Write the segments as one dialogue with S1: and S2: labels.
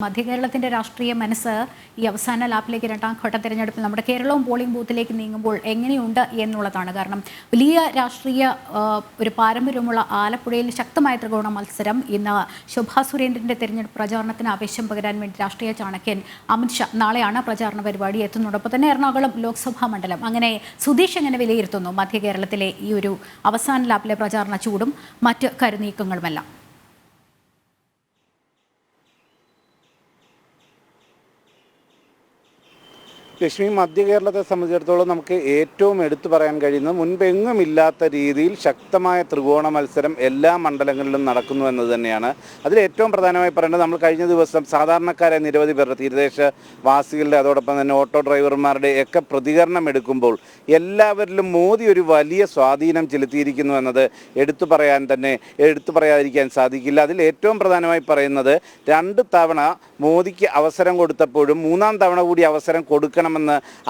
S1: മധ്യകേരളത്തിന്റെ രാഷ്ട്രീയ മനസ്സ് ഈ അവസാന ലാപ്പിലേക്ക് രണ്ടാം ഘട്ട തെരഞ്ഞെടുപ്പിൽ നമ്മുടെ കേരളവും പോളിംഗ് ബൂത്തിലേക്ക് നീങ്ങുമ്പോൾ എങ്ങനെയുണ്ട് എന്നുള്ളതാണ്. കാരണം വലിയ രാഷ്ട്രീയ ഒരു പാരമ്പര്യമുള്ള ആലപ്പുഴയിൽ ശക്തമായ ത്രികോണ മത്സരം. ഇന്ന് ശോഭാ സുരേന്ദ്രന്റെ തെരഞ്ഞെടുപ്പ് പ്രചാരണത്തിന് ആവേശം പകരാൻ വേണ്ടി രാഷ്ട്രീയ ചാണക്യൻ അമിത്ഷാ നാളെയാണ് പ്രചാരണ പരിപാടി എത്തുന്നതോടൊപ്പം തന്നെ എറണാകുളം ലോക്സഭാ മണ്ഡലം. അങ്ങനെ സുധീഷ് എങ്ങനെ വിലയിരുത്തുന്നു മധ്യകേരളത്തിലെ ഈ ഒരു അവസാന ലാപ്പിലെ പ്രചാരണ ചൂടും മറ്റ് കരുനീക്കങ്ങളുമെല്ലാം?
S2: ലക്ഷ്മി, മധ്യ കേരളത്തെ സംബന്ധിച്ചിടത്തോളം നമുക്ക് ഏറ്റവും എടുത്തു പറയാൻ കഴിയുന്നത് മുൻപെങ്ങുമില്ലാത്ത രീതിയിൽ ശക്തമായ ത്രികോണ മത്സരം എല്ലാ മണ്ഡലങ്ങളിലും നടക്കുന്നു എന്നത് തന്നെയാണ്. അതിൽ ഏറ്റവും പ്രധാനമായി പറയേണ്ടത്, നമ്മൾ കഴിഞ്ഞ ദിവസം സാധാരണക്കാരെ നിരവധി പേരുടെ തീരദേശവാസികളുടെ അതോടൊപ്പം തന്നെ ഓട്ടോ ഡ്രൈവർമാരുടെ ഒക്കെ പ്രതികരണം എടുക്കുമ്പോൾ എല്ലാവരിലും മോദി ഒരു വലിയ സ്വാധീനം ചെലുത്തിയിരിക്കുന്നു എന്നത് എടുത്തു പറയാതിരിക്കാൻ സാധിക്കില്ല. അതിൽ ഏറ്റവും പ്രധാനമായി പറയുന്നത്, 2 തവണ മോദിക്ക് അവസരം കൊടുത്തപ്പോഴും 3-ാം തവണ കൂടി അവസരം കൊടുക്കണമെന്ന്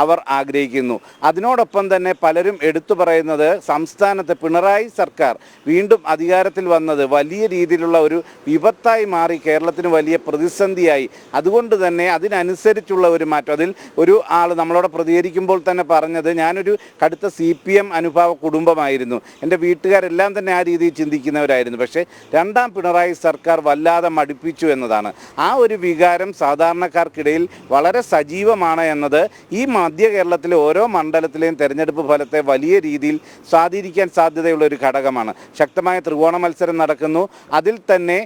S2: അവർ ആഗ്രഹിക്കുന്നു. അതിനോടൊപ്പം തന്നെ പലരും എടുത്തു പറയുന്നത്, സംസ്ഥാനത്ത് പിണറായി സർക്കാർ വീണ്ടും അധികാരത്തിൽ വന്നത് വലിയ രീതിയിലുള്ള ഒരു വിപത്തായി മാറി, കേരളത്തിന് വലിയ പ്രതിസന്ധിയായി. അതുകൊണ്ട് തന്നെ അതിനനുസരിച്ചുള്ള ഒരു മാറ്റം. അതിൽ ഒരു ആൾ നമ്മളോട് പ്രതികരിക്കുമ്പോൾ തന്നെ പറഞ്ഞത്, ഞാനൊരു കടുത്ത CPM അനുഭാവ കുടുംബമായിരുന്നു, എൻ്റെ വീട്ടുകാരെല്ലാം തന്നെ ആ രീതിയിൽ ചിന്തിക്കുന്നവരായിരുന്നു, പക്ഷേ 2ാം പിണറായി സർക്കാർ വല്ലാതെ മടുപ്പിച്ചു എന്നതാണ്. ആ ഒരു വികാരം സാധാരണക്കാർക്കിടയിൽ വളരെ സജീവമാണ് എന്നത് ഈ മധ്യ കേരളത്തിലെ ഓരോ മണ്ഡലത്തിലെയും തെരഞ്ഞെടുപ്പ് ഫലത്തെ വലിയ രീതിയിൽ സ്വാധീനിക്കാൻ സാധ്യതയുള്ള ഒരു ഘടകമാണ്. ശക്തമായ ത്രികോണ മത്സരം നടക്കുന്നു. അതിൽ തന്നെ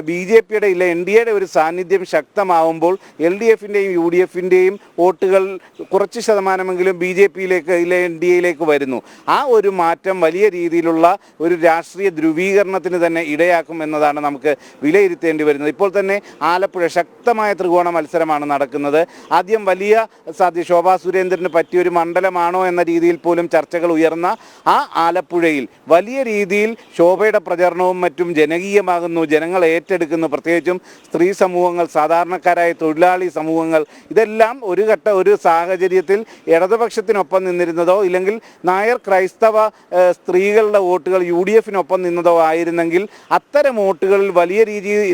S2: BJPയുടെ ഇല്ല NDAയുടെ ഒരു സാന്നിധ്യം ശക്തമാവുമ്പോൾ LDFൻ്റെയും UDFൻ്റെയും വോട്ടുകൾ കുറച്ച് ശതമാനമെങ്കിലും BJPയിലേക്ക് ഇല്ല NDAയിലേക്ക് വരുന്നു. ആ ഒരു മാറ്റം വലിയ രീതിയിലുള്ള ഒരു രാഷ്ട്രീയ ധ്രുവീകരണത്തിന് തന്നെ ഇടയാക്കും എന്നതാണ് നമുക്ക് വിലയിരുത്തേണ്ടി വരുന്നത്. ഇപ്പോൾ തന്നെ ആലപ്പുഴ ശക്തമായ ത്രികോണ മത്സരമാണ് നടക്കുന്നത്. ആദ്യം വലിയ ശോഭാ സുരേന്ദ്രന് പറ്റിയൊരു മണ്ഡലമാണോ എന്ന രീതിയിൽ പോലും ചർച്ചകൾ ഉയർന്ന ആ ആലപ്പുഴയിൽ വലിയ രീതിയിൽ ശോഭയുടെ പ്രചരണവും മറ്റും ജനകീയമാകുന്നു, ജനങ്ങൾ ഏറ്റെടുക്കുന്നു. പ്രത്യേകിച്ചും സ്ത്രീ സമൂഹങ്ങൾ, സാധാരണക്കാരായ തൊഴിലാളി സമൂഹങ്ങൾ, ഇതെല്ലാം ഒരു സാഹചര്യത്തിൽ ഇടതുപക്ഷത്തിനൊപ്പം നിന്നിരുന്നതോ ഇല്ലെങ്കിൽ നായർ ക്രൈസ്തവ സ്ത്രീകളുടെ വോട്ടുകൾ UDFിനൊപ്പം നിന്നതോ ആയിരുന്നെങ്കിൽ അത്തരം വോട്ടുകളിൽ വലിയ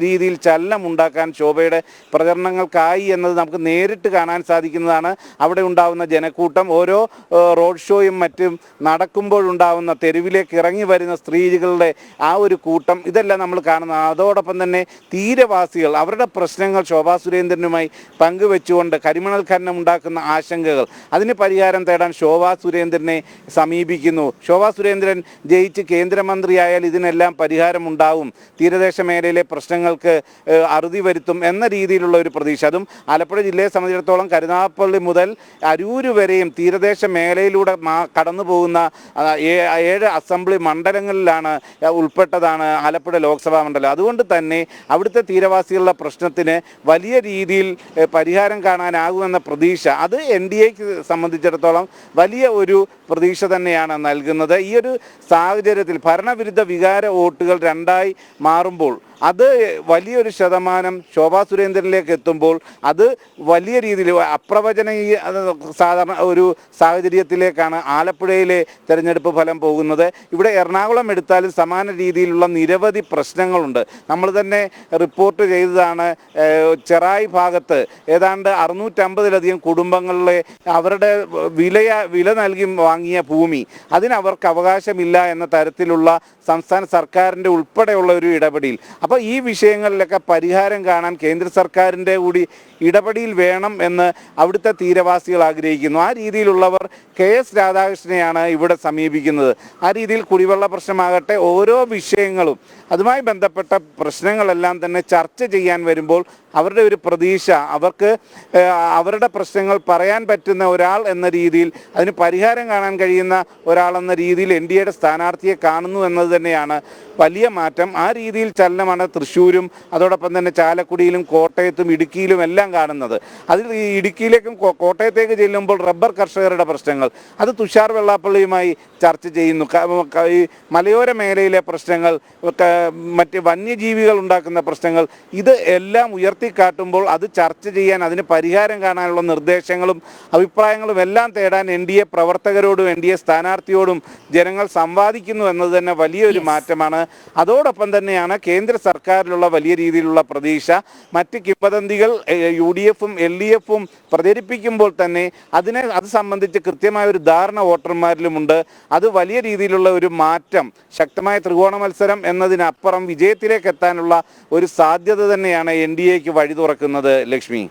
S2: രീതിയിൽ ചലനം ഉണ്ടാക്കാൻ ശോഭയുടെ പ്രചരണങ്ങൾക്കായി എന്നത് നമുക്ക് നേരിട്ട് കാണാൻ സാധിക്കുന്നതാണ്. അവിടെ ഉണ്ടാകുന്ന ജനക്കൂട്ടം, ഓരോ റോഡ് ഷോയും മറ്റും നടക്കുമ്പോഴുണ്ടാകുന്ന തെരുവിലേക്ക് ഇറങ്ങി വരുന്ന സ്ത്രീകളുടെ ആ ഒരു കൂട്ടം, ഇതെല്ലാം നമ്മൾ കാണുന്നത്. അതോടൊപ്പം തന്നെ തീരവാസികൾ അവരുടെ പ്രശ്നങ്ങൾ ശോഭാ സുരേന്ദ്രനുമായി പങ്കുവെച്ചുകൊണ്ട് കരിമണൽ ഖനനം ഉണ്ടാക്കുന്ന ആശങ്കകൾ, അതിന് പരിഹാരം തേടാൻ ശോഭാ സുരേന്ദ്രനെ സമീപിക്കുന്നു. ശോഭാ സുരേന്ദ്രൻ ജയിച്ച് കേന്ദ്രമന്ത്രിയായാൽ ഇതിനെല്ലാം പരിഹാരമുണ്ടാവും, തീരദേശ മേഖലയിലെ പ്രശ്നങ്ങൾക്ക് അറുതി വരുത്തും എന്ന രീതിയിലുള്ള ഒരു പ്രതീക്ഷ. അതും ആലപ്പുഴ ജില്ലയെ സംബന്ധിച്ചിടത്തോളം കരുനാഗപ്പള്ളി മുതൽ അരൂര് വരെയും തീരദേശ മേഖലയിലൂടെ കടന്നു പോകുന്ന 7 അസംബ്ലി മണ്ഡലങ്ങളിലാണ് ഉൾപ്പെട്ടതാണ് ആലപ്പുഴ ലോക്സഭാ മണ്ഡലം. അതുകൊണ്ട് തന്നെ അവിടുത്തെ തീരവാസികളുടെ പ്രശ്നത്തിന് വലിയ രീതിയിൽ പരിഹാരം കാണാനാകുമെന്ന പ്രതീക്ഷ അത് NDAക്ക് സംബന്ധിച്ചിടത്തോളം വലിയ ഒരു പ്രതീക്ഷ തന്നെയാണ് നൽകുന്നത്. ഈ ഒരു സാഹചര്യത്തിൽ ഭരണവിരുദ്ധ വികാര വോട്ടുകൾ 2ആയി മാറുമ്പോൾ അത് വലിയൊരു ശതമാനം ശോഭാ സുരേന്ദ്രനിലേക്ക് എത്തുമ്പോൾ അത് വലിയ രീതിയിൽ അപ്രവചനീയ സാധാരണ ഒരു സാഹചര്യത്തിലേക്കാണ് ആലപ്പുഴയിലെ തെരഞ്ഞെടുപ്പ് ഫലം പോകുന്നത്. ഇവിടെ എറണാകുളം എടുത്താലും സമാന രീതിയിലുള്ള നിരവധി പ്രശ്നങ്ങളുണ്ട്. നമ്മൾ തന്നെ റിപ്പോർട്ട് ചെയ്തതാണ്, ചെറായി ഭാഗത്ത് ഏതാണ്ട് 650-ലധികം കുടുംബങ്ങളിലെ അവരുടെ വില നൽകി വാങ്ങിയ ഭൂമി, അതിനവർക്ക് അവകാശമില്ല എന്ന തരത്തിലുള്ള സംസ്ഥാന സർക്കാരിൻ്റെ ഉൾപ്പെടെയുള്ള ഒരു ഇടപെടൽ. അപ്പോൾ ഈ വിഷയങ്ങളിലൊക്കെ പരിഹാരം കാണാൻ കേന്ദ്ര സർക്കാരിൻ്റെ കൂടി ഇടപെടൽ വേണം എന്ന് അവിടുത്തെ തീരവാസികൾ ആഗ്രഹിക്കുന്നു. ആ രീതിയിലുള്ളവർ KS രാധാകൃഷ്ണനെയാണ് ഇവിടെ സമീപിക്കുന്നത്. ആ രീതിയിൽ കുടിവെള്ള പ്രശ്നമാകട്ടെ, ഓരോ വിഷയങ്ങളും അതുമായി ബന്ധപ്പെട്ട പ്രശ്നങ്ങളെല്ലാം തന്നെ ചർച്ച ചെയ്യാൻ വരുമ്പോൾ അവരുടെ ഒരു പ്രതീക്ഷ, അവർക്ക് അവരുടെ പ്രശ്നങ്ങൾ പറയാൻ പറ്റുന്ന ഒരാൾ എന്ന രീതിയിൽ, അതിന് പരിഹാരം കാണാൻ കഴിയുന്ന ഒരാളെന്ന രീതിയിൽ NDAയുടെ സ്ഥാനാർത്ഥിയെ കാണുന്നു എന്നത് തന്നെയാണ് വലിയ മാറ്റം. ആ രീതിയിൽ ചലനമാണ് തൃശ്ശൂരും അതോടൊപ്പം തന്നെ ചാലക്കുടിയിലും കോട്ടയത്തും ഇടുക്കിയിലും എല്ലാം കാണുന്നത്. അതിൽ ഈ ഇടുക്കിയിലേക്കും കോട്ടയത്തേക്ക് ചെല്ലുമ്പോൾ റബ്ബർ കർഷകരുടെ പ്രശ്നങ്ങൾ അത് തുഷാർ വെള്ളാപ്പള്ളിയുമായി ചർച്ച ചെയ്യുന്നു. ഈ മലയോര മേഖലയിലെ പ്രശ്നങ്ങൾ, മറ്റ് വന്യജീവികൾ ഉണ്ടാക്കുന്ന പ്രശ്നങ്ങൾ, ഇത് എല്ലാം ഉയർത്തിക്കാട്ടുമ്പോൾ അത് ചർച്ച ചെയ്യാൻ, അതിന് പരിഹാരം കാണാനുള്ള നിർദ്ദേശങ്ങളും അഭിപ്രായങ്ങളും എല്ലാം തേടാൻ NDA പ്രവർത്തകരോടും NDA സ്ഥാനാർത്ഥിയോടും ജനങ്ങൾ സംവാദിക്കുന്നു എന്നത് തന്നെ വലിയൊരു മാറ്റമാണ്. അതോടൊപ്പം തന്നെയാണ് കേന്ദ്ര സർക്കാരിലുള്ള വലിയ രീതിയിലുള്ള പ്രതീക്ഷ. മറ്റ് കിംവദന്തികൾ UDF-ഉം LDF-ഉം പ്രചരിപ്പിക്കുമ്പോൾ തന്നെ അത് സംബന്ധിച്ച് കൃത്യമായ ഒരു ധാരണ വോട്ടർമാരിലുമുണ്ട്. അത് വലിയ രീതിയിലുള്ള ഒരു മാറ്റം, ശക്തമായ ത്രികോണ മത്സരം എന്നതിനപ്പുറം വിജയത്തിലേക്ക് എത്താനുള്ള ഒരു സാധ്യത തന്നെയാണ് NDAക്ക് വഴി തുറക്കുന്നത്. ലക്ഷ്മി.